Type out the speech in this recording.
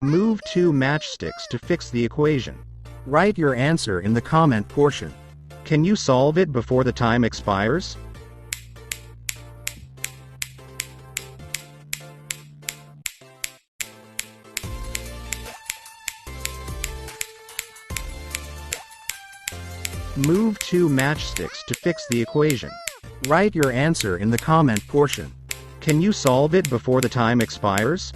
Move 2 matchsticks to fix the equation. Write your answer in the comment portion. Can you solve it before the time expires? Move 2 matchsticks to fix the equation. Write your answer in the comment portion. Can you solve it before the time expires?